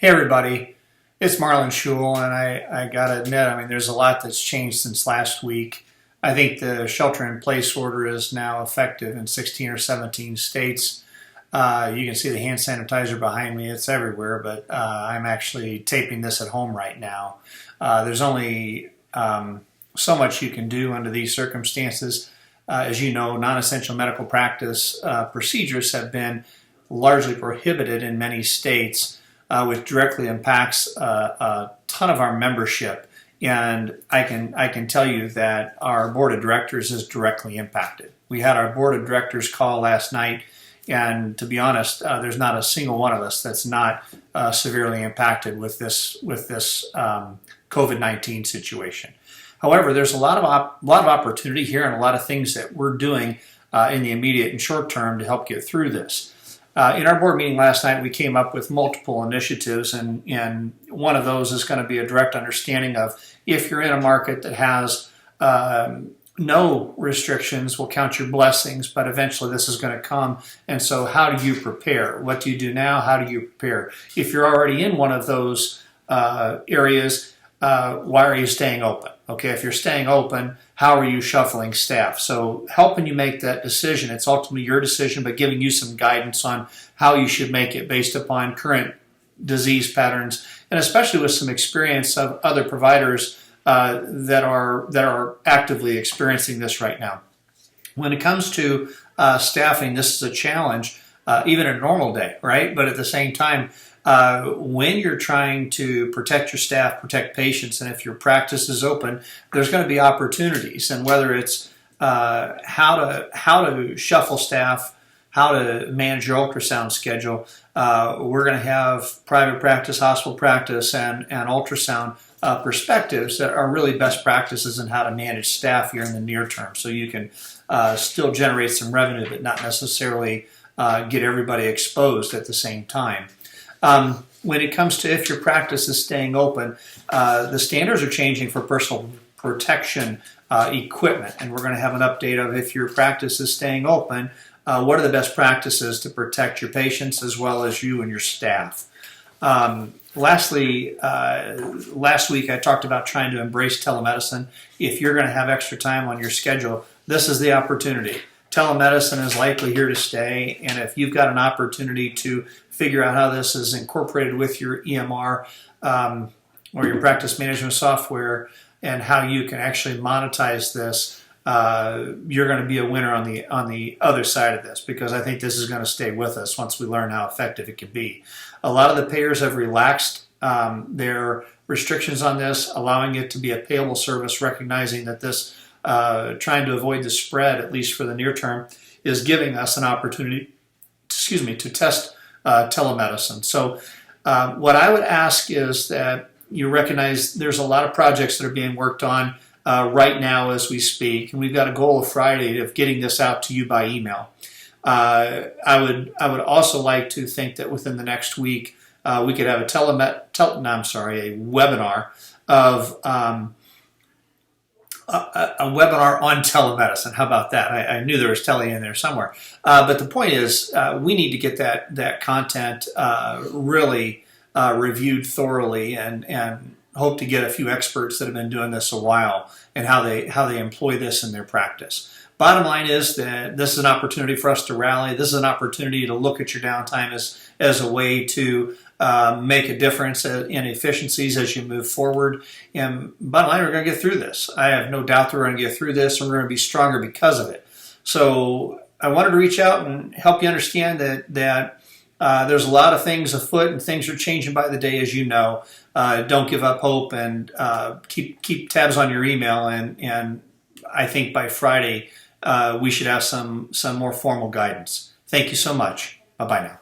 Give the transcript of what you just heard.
Hey everybody, it's Marlon Schul, and I gotta admit, there's a lot that's changed since last week. I think the shelter-in-place order is now effective in 16 or 17 states. You can see the hand sanitizer behind me, it's everywhere, but I'm actually taping this at home right now. There's only so much you can do under these circumstances. As you know, non-essential medical practice procedures have been largely prohibited in many states, which directly impacts a ton of our membership. And I can tell you that our board of directors is directly impacted. We had our board of directors call last night, and to be honest, there's not a single one of us that's not severely impacted with this COVID-19 situation. However, there's a lot of opportunity here and a lot of things that we're doing in the immediate and short term to help get through this. In our board meeting last night, we came up with multiple initiatives, and one of those is going to be a direct understanding of if you're in a market that has no restrictions, we'll count your blessings, but eventually this is going to come. And so how do you prepare? What do you do now? How do you prepare? If you're already in one of those areas, why are you staying open? Okay, if you're staying open, how are you shuffling staff? So helping you make that decision, it's ultimately your decision, but giving you some guidance on how you should make it based upon current disease patterns, and especially with some experience of other providers that are actively experiencing this right now. When it comes to staffing, this is a challenge, even a normal day, right? But at the same time, when you're trying to protect your staff, protect patients, and if your practice is open, there's going to be opportunities. And whether it's how to shuffle staff, how to manage your ultrasound schedule, we're going to have private practice, hospital practice, and ultrasound perspectives that are really best practices in how to manage staff here in the near term. So you can still generate some revenue, but not necessarily get everybody exposed at the same time. When it comes to if your practice is staying open, the standards are changing for personal protection equipment, and we're going to have an update of if your practice is staying open, what are the best practices to protect your patients as well as you and your staff. Lastly, last week I talked about trying to embrace telemedicine. If you're going to have extra time on your schedule, this is the opportunity. Telemedicine is likely here to stay, and if you've got an opportunity to figure out how this is incorporated with your EMR or your practice management software and how you can actually monetize this, you're going to be a winner on the other side of this, because I think this is going to stay with us once we learn how effective it can be. A lot of the payers have relaxed their restrictions on this, allowing it to be a payable service, recognizing that this trying to avoid the spread, at least for the near term, is giving us an opportunity, to test telemedicine. So what I would ask is that you recognize there's a lot of projects that are being worked on right now as we speak, and we've got a goal of Friday of getting this out to you by email. I would also like to think that within the next week we could have a webinar of a webinar on telemedicine. How about that? I knew there was tele in there somewhere. But the point is, we need to get that content really reviewed thoroughly, and hope to get a few experts that have been doing this a while and how they employ this in their practice. Bottom line is that this is an opportunity for us to rally. This is an opportunity to look at your downtime as a way to make a difference in efficiencies as you move forward. And bottom line, we're going to get through this. I have no doubt that we're going to get through this, and we're going to be stronger because of it. So I wanted to reach out and help you understand that there's a lot of things afoot, and things are changing by the day, as you know. Don't give up hope, and keep tabs on your email. And I think by Friday we should have some more formal guidance. Thank you so much. Bye-bye now.